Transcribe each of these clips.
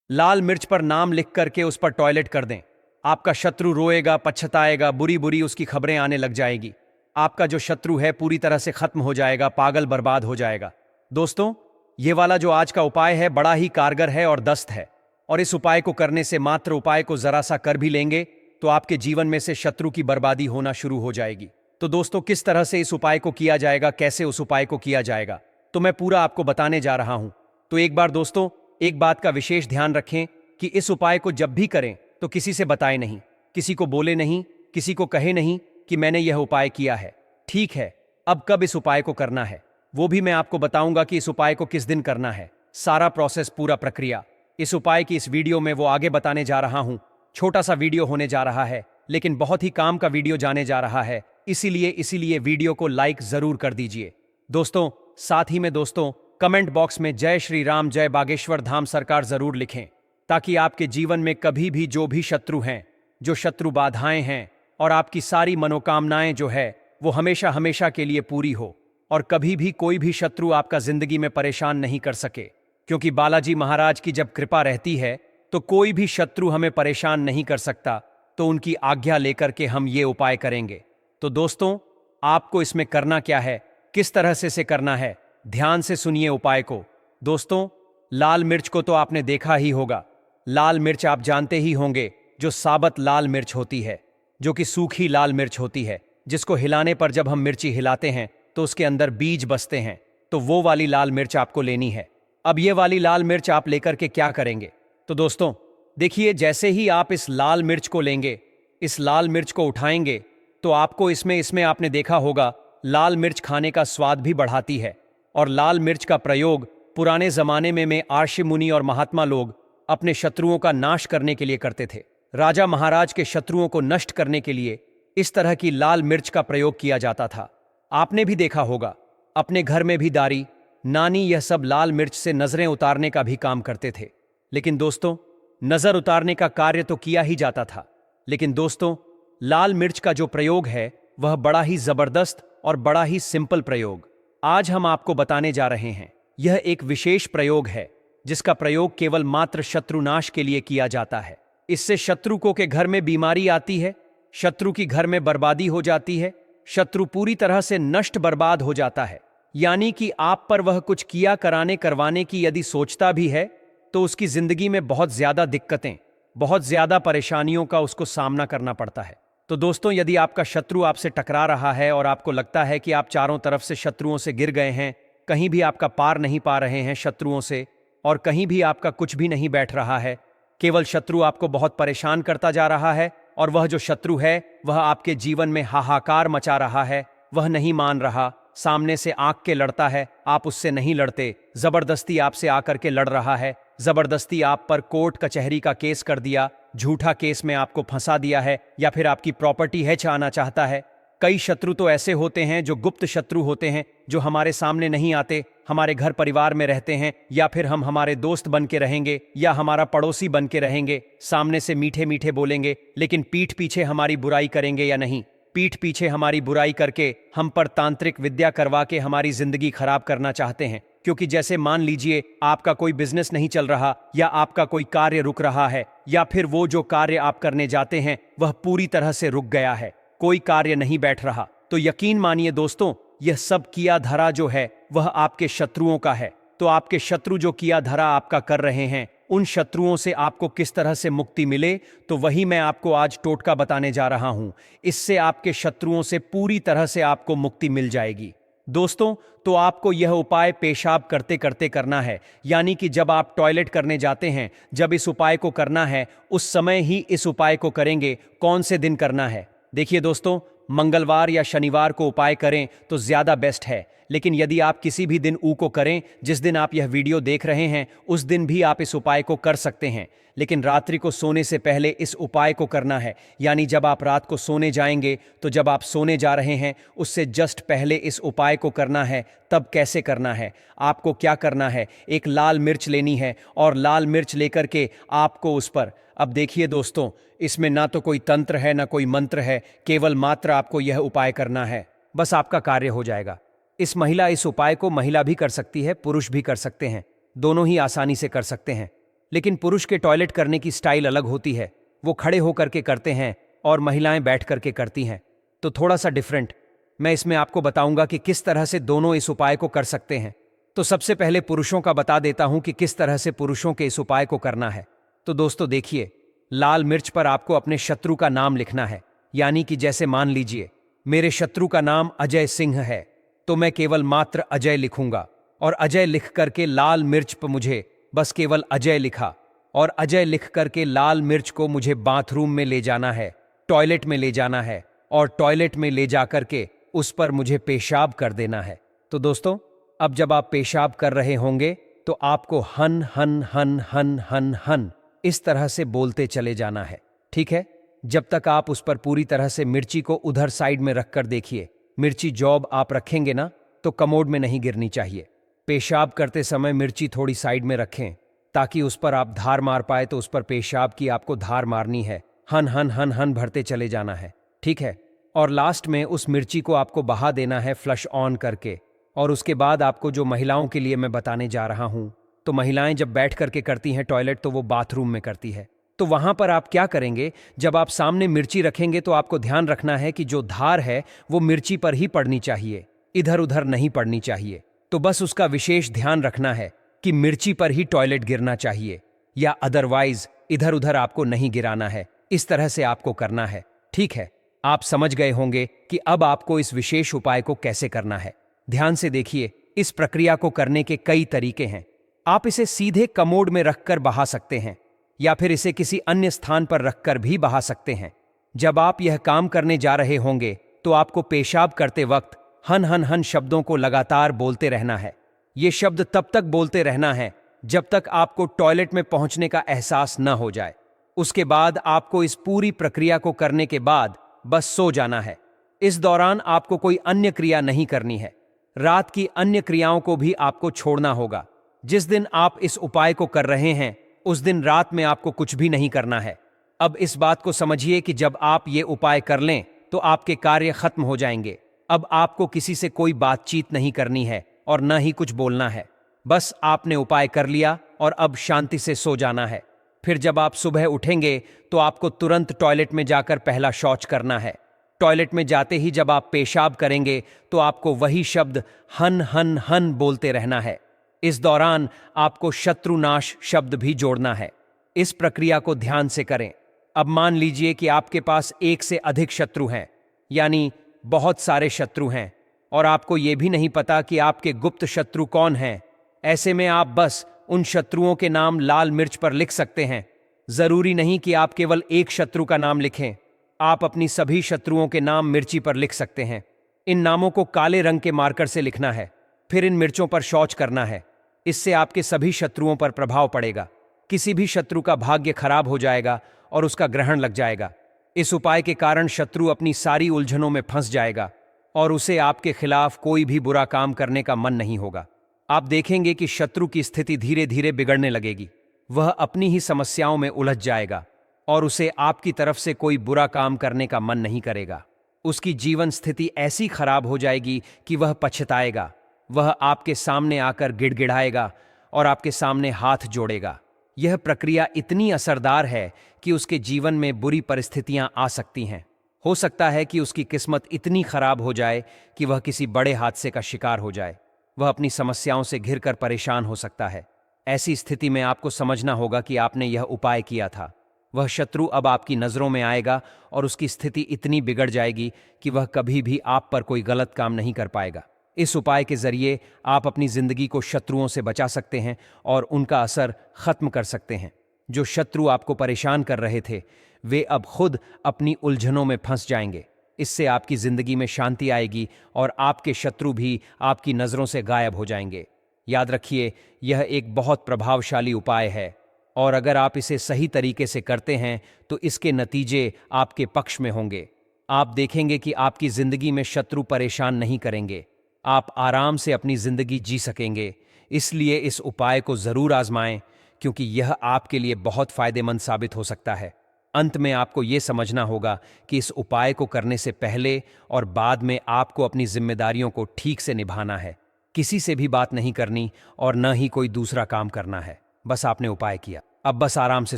लाल मिर्च पर नाम लिख करके उस पर टॉयलेट कर दें। आपका शत्रु रोएगा, पछताएगा, बुरी बुरी उसकी खबरें आने लग जाएगी। आपका जो शत्रु है पूरी तरह से खत्म हो जाएगा, पागल बर्बाद हो जाएगा। दोस्तों, ये वाला जो आज का उपाय है बड़ा ही कारगर है और दस्त है। और इस उपाय को करने से, मात्र उपाय को जरा सा कर भी लेंगे तो आपके जीवन में से शत्रु की बर्बादी होना शुरू हो जाएगी। तो दोस्तों, किस तरह से इस उपाय को किया जाएगा, कैसे उस उपाय को किया जाएगा, तो मैं पूरा आपको बताने जा रहा हूं। तो एक बार दोस्तों, एक बात का विशेष ध्यान रखें कि इस उपाय को जब भी करें तो किसी से बताएं नहीं, किसी को बोले नहीं, किसी को कहे नहीं कि मैंने यह उपाय किया है। ठीक है, अब कब इस उपाय को करना है वो भी मैं आपको बताऊंगा कि इस उपाय को किस दिन करना है। सारा प्रोसेस, पूरा प्रक्रिया इस उपाय की इस वीडियो में वो आगे बताने जा रहा हूं। छोटा सा वीडियो होने जा रहा है, लेकिन बहुत ही काम का वीडियो जाने जा रहा है। इसीलिए वीडियो को लाइक जरूर कर दीजिए दोस्तों। साथ ही में दोस्तों, कमेंट बॉक्स में जय श्री राम, जय बागेश्वर धाम सरकार जरूर लिखें, ताकि आपके जीवन में कभी भी जो भी शत्रु हैं, जो शत्रु बाधाएं हैं, और आपकी सारी मनोकामनाएं जो है वो हमेशा हमेशा के लिए पूरी हो, और कभी भी कोई भी शत्रु आपका जिंदगी में परेशान नहीं कर सके। क्योंकि बालाजी महाराज की जब कृपा रहती है तो कोई भी शत्रु हमें परेशान नहीं कर सकता। तो उनकी आज्ञा लेकर के हम ये उपाय करेंगे। तो दोस्तों, आपको इसमें करना क्या है, किस तरह से इसे करना है, ध्यान से सुनिए उपाय को। दोस्तों, लाल मिर्च को तो आपने देखा ही होगा। लाल मिर्च आप जानते ही होंगे, जो साबत लाल मिर्च होती है, जो कि सूखी लाल मिर्च होती है, जिसको हिलाने पर जब हम मिर्ची हिलाते हैं तो उसके अंदर बीज बसते हैं। तो वो वाली लाल मिर्च आपको लेनी है। अब ये वाली लाल मिर्च आप लेकर के क्या करेंगे, तो दोस्तों देखिए, जैसे ही आप इस लाल मिर्च को लेंगे, इस लाल मिर्च को उठाएंगे, तो आपको इसमें आपने देखा होगा, लाल मिर्च खाने का स्वाद भी बढ़ाती है। और लाल मिर्च का प्रयोग पुराने जमाने में आर्षि मुनि और महात्मा लोग अपने शत्रुओं का नाश करने के लिए करते थे। राजा महाराज के शत्रुओं को नष्ट करने के लिए इस तरह की लाल मिर्च का प्रयोग किया जाता था। आपने भी देखा होगा, अपने घर में भी दादी, नानी यह सब लाल मिर्च से नजरें उतारने का भी काम करते थे। लेकिन दोस्तों, नजर उतारने का कार्य तो किया ही जाता था, लेकिन दोस्तों, लाल मिर्च का जो प्रयोग है वह बड़ा ही जबरदस्त और बड़ा ही सिंपल प्रयोग आज हम आपको बताने जा रहे हैं। यह एक विशेष प्रयोग है जिसका प्रयोग केवल मात्र शत्रुनाश के लिए किया जाता है। इससे शत्रु को के घर में बीमारी आती है, शत्रु की घर में बर्बादी हो जाती है, शत्रु पूरी तरह से नष्ट बर्बाद हो जाता है। यानी कि आप पर वह कुछ किया कराने करवाने की यदि सोचता भी है तो उसकी जिंदगी में बहुत ज्यादा दिक्कतें, बहुत ज्यादा परेशानियों का उसको सामना करना पड़ता है। तो दोस्तों, यदि आपका शत्रु आपसे टकरा रहा है और आपको लगता है कि आप चारों तरफ से शत्रुओं से घिर गए हैं, कहीं भी आपका पार नहीं पा रहे हैं शत्रुओं से, और कहीं भी आपका कुछ भी नहीं बैठ रहा है, केवल शत्रु आपको बहुत परेशान करता जा रहा है, और वह जो शत्रु है वह आपके जीवन में हाहाकार मचा रहा है, वह नहीं मान रहा, सामने से आंक के लड़ता है, आप उससे नहीं लड़ते, जबरदस्ती आपसे आकर के लड़ रहा है, जबरदस्ती आप पर कोर्ट कचहरी का केस कर दिया, झूठा केस में आपको फंसा दिया है, या फिर आपकी प्रॉपर्टी है छाना चाहता है। कई शत्रु तो ऐसे होते हैं जो गुप्त शत्रु होते हैं, जो हमारे सामने नहीं आते, हमारे घर परिवार में रहते हैं, या फिर हम हमारे दोस्त बन के रहेंगे या हमारा पड़ोसी बन के रहेंगे, सामने से मीठे मीठे बोलेंगे, लेकिन पीठ पीछे हमारी बुराई करेंगे या नहीं, पीठ पीछे हमारी बुराई करके हम पर तांत्रिक विद्या करवा के हमारी जिंदगी खराब करना चाहते हैं। क्योंकि जैसे मान लीजिए आपका कोई बिजनेस नहीं चल रहा, या आपका कोई कार्य रुक रहा है, या फिर वो जो कार्य आप करने जाते हैं वह पूरी तरह से रुक गया है, कोई कार्य नहीं बैठ रहा, तो यकीन मानिए दोस्तों, यह सब किया धरा जो है वह आपके शत्रुओं का है। तो आपके शत्रु जो किया धरा आपका कर रहे हैं, उन शत्रुओं से आपको किस तरह से मुक्ति मिले, तो वही मैं आपको आज टोटका बताने जा रहा हूं। इससे आपके शत्रुओं से पूरी तरह से आपको मुक्ति मिल जाएगी। दोस्तों, तो आपको यह उपाय पेशाब करते करते करना है, यानी कि जब आप टॉयलेट करने जाते हैं, जब इस उपाय को करना है उस समय ही इस उपाय को करेंगे। कौन से दिन करना है, देखिए दोस्तों, मंगलवार या शनिवार को उपाय करें तो ज्यादा बेस्ट है। लेकिन यदि आप किसी भी दिन को करें, जिस दिन आप यह वीडियो देख रहे हैं उस दिन भी आप इस उपाय को कर सकते हैं, लेकिन रात्रि को सोने से पहले इस उपाय को करना है। यानी जब आप रात को सोने जाएंगे, तो जब आप सोने जा रहे हैं उससे जस्ट पहले इस उपाय को करना है। तब कैसे करना है, आपको क्या करना है, एक लाल मिर्च लेनी है, और लाल मिर्च लेकर के आपको उस पर, अब देखिए दोस्तों, इसमें ना तो कोई तंत्र है ना कोई मंत्र है, केवल मात्र आपको यह उपाय करना है, बस आपका कार्य हो जाएगा। इस उपाय को महिला भी कर सकती है, पुरुष भी कर सकते हैं, दोनों ही आसानी से कर सकते हैं। लेकिन पुरुष के टॉयलेट करने की स्टाइल अलग होती है। वो खड़े होकर के करते हैं और महिलाएं बैठ करके करती हैं, तो थोड़ा सा डिफरेंट। मैं इसमें आपको बताऊंगा कि किस तरह से दोनों इस उपाय को कर सकते हैं। तो सबसे पहले पुरुषों का बता देता हूं कि किस तरह से पुरुषों के इस उपाय को करना है। तो दोस्तों देखिए, लाल मिर्च पर आपको अपने शत्रु का नाम लिखना है। यानी कि जैसे मान लीजिए मेरे शत्रु का नाम अजय सिंह है, तो मैं केवल मात्र अजय लिखूंगा और अजय लिख करके लाल मिर्च पर मुझे बस केवल अजय लिखा, और अजय लिख करके लाल मिर्च को मुझे बाथरूम में ले जाना है, टॉयलेट में ले जाना है, और टॉयलेट में ले जा करके उस पर मुझे पेशाब कर देना है। तो दोस्तों, अब जब आप पेशाब कर रहे होंगे तो आपको हन हन हन हन हन हन इस तरह से बोलते चले जाना है, ठीक है। जब तक आप उस पर पूरी तरह से मिर्ची को उधर साइड में रखकर देखिए। मिर्ची जॉब आप रखेंगे ना तो कमोड में नहीं गिरनी चाहिए। पेशाब करते समय मिर्ची थोड़ी साइड में रखें ताकि उस पर आप धार मार पाए, तो उस पर पेशाब की आपको धार मारनी है। हन हन हन हन भरते चले जाना है, ठीक है। और लास्ट में उस मिर्ची को आपको बहा देना है फ्लश ऑन करके। और उसके बाद आपको जो महिलाओं के लिए मैं बताने जा रहा हूं, तो महिलाएं जब बैठ करके करती हैं टॉयलेट तो वो बाथरूम में करती है। तो वहां पर आप क्या करेंगे, जब आप सामने मिर्ची रखेंगे तो आपको ध्यान रखना है कि जो धार है वो मिर्ची पर ही पड़नी चाहिए, इधर उधर नहीं पड़नी चाहिए। तो बस उसका विशेष ध्यान रखना है कि मिर्ची पर ही टॉयलेट गिरना चाहिए, या अदरवाइज इधर उधर आपको नहीं गिराना है। इस तरह से आपको करना है, ठीक है। आप समझ गए होंगे कि अब आपको इस विशेष उपाय को कैसे करना है। ध्यान से देखिए, इस प्रक्रिया को करने के कई तरीके हैं। आप इसे सीधे कमोड में रखकर बहा सकते हैं, या फिर इसे किसी अन्य स्थान पर रखकर भी बहा सकते हैं। जब आप यह काम करने जा रहे होंगे तो आपको पेशाब करते वक्त हन हन हन शब्दों को लगातार बोलते रहना है। ये शब्द तब तक बोलते रहना है जब तक आपको टॉयलेट में पहुंचने का एहसास न हो जाए। उसके बाद आपको इस पूरी प्रक्रिया को करने के बाद बस सो जाना है। इस दौरान आपको कोई अन्य क्रिया नहीं करनी है। रात की अन्य क्रियाओं को भी आपको छोड़ना होगा। जिस दिन आप इस उपाय को कर रहे हैं उस दिन रात में आपको कुछ भी नहीं करना है। अब इस बात को समझिए कि जब आप ये उपाय कर लें तो आपके कार्य खत्म हो जाएंगे। अब आपको किसी से कोई बातचीत नहीं करनी है और न ही कुछ बोलना है। बस आपने उपाय कर लिया और अब शांति से सो जाना है। फिर जब आप सुबह उठेंगे तो आपको तुरंत टॉयलेट में जाकर पहला शौच करना है। टॉयलेट में जाते ही जब आप पेशाब करेंगे तो आपको वही शब्द हन हन हन बोलते रहना है। इस दौरान आपको शत्रुनाश शब्द भी जोड़ना है। इस प्रक्रिया को ध्यान से करें। अब मान लीजिए कि आपके पास एक से अधिक शत्रु हैं, यानी बहुत सारे शत्रु हैं, और आपको यह भी नहीं पता कि आपके गुप्त शत्रु कौन हैं। ऐसे में आप बस उन शत्रुओं के नाम लाल मिर्च पर लिख सकते हैं। जरूरी नहीं कि आप केवल एक शत्रु का नाम लिखें, आप अपनी सभी शत्रुओं के नाम मिर्ची पर लिख सकते हैं। इन नामों को काले रंग के मार्कर से लिखना है। फिर इन मिर्चों पर शौच करना है। इससे आपके सभी शत्रुओं पर प्रभाव पड़ेगा। किसी भी शत्रु का भाग्य खराब हो जाएगा और उसका ग्रहण लग जाएगा। इस उपाय के कारण शत्रु अपनी सारी उलझनों में फंस जाएगा और उसे आपके खिलाफ कोई भी बुरा काम करने का मन नहीं होगा। आप देखेंगे कि शत्रु की स्थिति धीरे धीरे बिगड़ने लगेगी। वह अपनी ही समस्याओं में उलझ जाएगा और उसे आपकी तरफ से कोई बुरा काम करने का मन नहीं करेगा। उसकी जीवन स्थिति ऐसी खराब हो जाएगी कि वह पछताएगा। वह आपके सामने आकर गिड़गिड़ाएगा और आपके सामने हाथ जोड़ेगा। यह प्रक्रिया इतनी असरदार है कि उसके जीवन में बुरी परिस्थितियां आ सकती हैं। हो सकता है कि उसकी किस्मत इतनी खराब हो जाए कि वह किसी बड़े हादसे का शिकार हो जाए। वह अपनी समस्याओं से घिरकर परेशान हो सकता है। ऐसी स्थिति में आपको समझना होगा कि आपने यह उपाय किया था। वह शत्रु अब आपकी नजरों में आएगा और उसकी स्थिति इतनी बिगड़ जाएगी कि वह कभी भी आप पर कोई गलत काम नहीं कर पाएगा। इस उपाय के जरिए आप अपनी जिंदगी को शत्रुओं से बचा सकते हैं और उनका असर खत्म कर सकते हैं। जो शत्रु आपको परेशान कर रहे थे वे अब खुद अपनी उलझनों में फंस जाएंगे। इससे आपकी जिंदगी में शांति आएगी और आपके शत्रु भी आपकी नजरों से गायब हो जाएंगे। याद रखिए, यह एक बहुत प्रभावशाली उपाय है और अगर आप इसे सही तरीके से करते हैं तो इसके नतीजे आपके पक्ष में होंगे। आप देखेंगे कि आपकी जिंदगी में शत्रु परेशान नहीं करेंगे। आप आराम से अपनी जिंदगी जी सकेंगे। इसलिए इस उपाय को जरूर आजमाएं, क्योंकि यह आपके लिए बहुत फायदेमंद साबित हो सकता है। अंत में आपको यह समझना होगा कि इस उपाय को करने से पहले और बाद में आपको अपनी जिम्मेदारियों को ठीक से निभाना है। किसी से भी बात नहीं करनी और न ही कोई दूसरा काम करना है। बस आपने उपाय किया। अब बस आराम से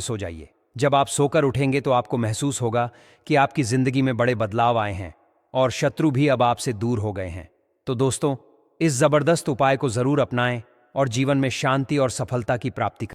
सो जाइए। जब आप सोकर उठेंगे तो आपको महसूस होगा कि आपकी जिंदगी में बड़े बदलाव आए हैं और शत्रु भी अब आपसे दूर हो गए हैं। तो दोस्तों, इस जबरदस्त उपाय को जरूर अपनाएं और जीवन में शांति और सफलता की प्राप्ति करें।